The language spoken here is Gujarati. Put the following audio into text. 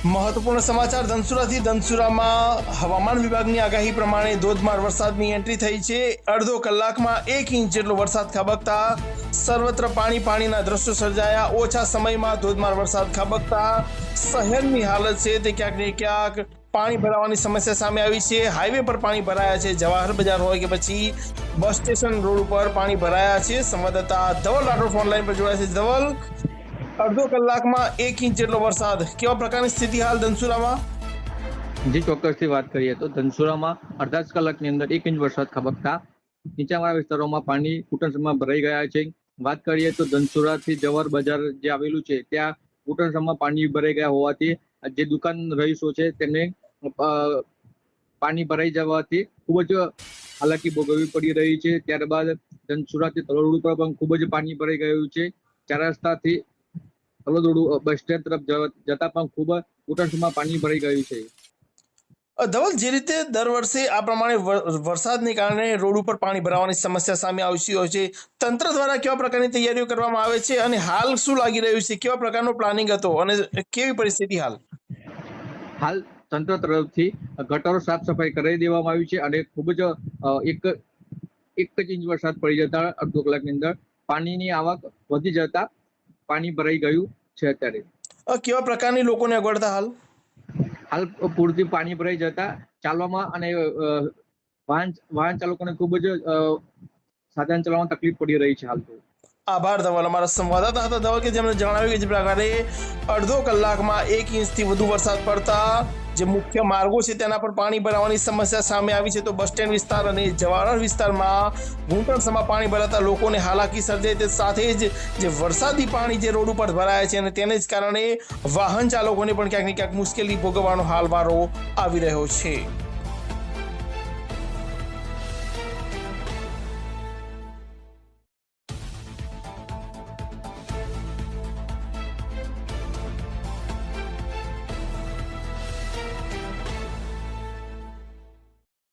મહત્વપૂર્ણ સમાચાર ધનસુરાથી ધનસુરામાં હવામાન વિભાગની આગાહી પ્રમાણે ધોધમાર વરસાદની એન્ટ્રી થઈ છે। અડધો કલાકમાં 1 ઇંચ જેટલો વરસાદ ખાબકતા સર્વત્ર પાણીના દ્રશ્યો સર્જાયા। ઓછા સમયમાં ધોધમાર વરસાદ ખાબકતા શહેરની હાલત છે તે ક્યાંક ને ક્યાંક પાણી ભરાવાની સમસ્યા સામે આવી છે। હાઈવે પર પાણી ભરાયા છે, જવાહર બજાર હોય કે પછી બસ સ્ટેશન રોડ ઉપર પાણી ભરાયા છે। સંવાદદાતા ધવલ રાઠોડ ફોન લાઈન પર જોડાયા છે। ધવલ, અડધો કલાકમાં 1 ઇંચ જેટલો વરસાદ, કેવા પ્રકારની સ્થિતિ હાલ ધનસુરામાં? જી, ચોક્કસથી વાત કરીએ તો ધનસુરામાં અડધા જ કલાકની અંદર 1 ઇંચ વરસાદ ખાબકતા નીચાણવાળા વિસ્તારોમાં પાણી ઘૂંટણસમાં ભરાઈ ગયા છે। વાત કરીએ તો ધનસુરાથી જવાહર બજાર જે આવેલું છે ત્યાં ઘૂંટણસમાં પાણી ભરાઈ ગયા હોવાથી જે દુકાન રહીશો છે તેમને પાણી ભરાઈ જવાથી ખૂબ જ હાલાકી ભોગવવી પડી રહી છે। ત્યારબાદ ધનસુરાથી તલોડ ઉપર પણ ખૂબ જ પાણી ભરાઈ ગયું છે। ચાર રસ્તાથી તલોદ બસ સ્ટેન્ડ તરફ જતા પણ ખૂબ ઘૂંટણસમાં પાણી ભરાઈ ગયું છે। ધવલ, જે રીતે દર વર્ષે આ પ્રમાણે વરસાદને કારણે રોડ ઉપર પાણી ભરાવાની સમસ્યા સામે આવતી હોય છે, તંત્ર દ્વારા કેવા પ્રકારની તૈયારીઓ કરવામાં આવે છે અને હાલ શું લાગી રહ્યું છે? કેવા પ્રકારનો પ્લાનિંગ હતો અને કેવી પરિસ્થિતિ હાલ તંત્ર તરફથી ગટરો સાફ સફાઈ કરી દેવામાં આવી છે અને ખૂબ જ એક જ ઇંચ વરસાદ પડી જતા અડધો કલાકની અંદર પાણીની આવક વધી જતા પાણી ભરાઈ ગયું છે। અત્યારે કેવા પ્રકારની લોકોને અગવડતા હાલ પૂરથી પાણી ભરાઈ જતા ચાલવામાં અને વાહન ચાલકોને ખૂબ જ સાધન ચલાવવામાં તકલીફ પડી રહી છે હાલ તો। આભાર ધવલ, અમારા સંવાદદાતા હતા ધવલ કે જેમણે જણાવ્યું કે જે પ્રકારે અડધો કલાકમાં 1 ઇંચથી વધુ વરસાદ પડતા જે મુખ્ય માર્ગો છે તેના પર પાણી ભરાવાની સમસ્યા સામે આવી છે। તો બસ સ્ટેન્ડ વિસ્તાર અને જવાહર વિસ્તારમાં ઘૂંટણસમાં પાણી ભરાતા લોકોને હાલાકી સર્જાઈ, તે સાથે જ જે વરસાદી પાણી જે રોડ ઉપર ભરાયા છે અને તેને જ કારણે વાહન ચાલકોને પણ ક્યાંક ને ક્યાંક મુશ્કેલી ભોગવવાનો હાલ વારો આવી રહ્યો છે।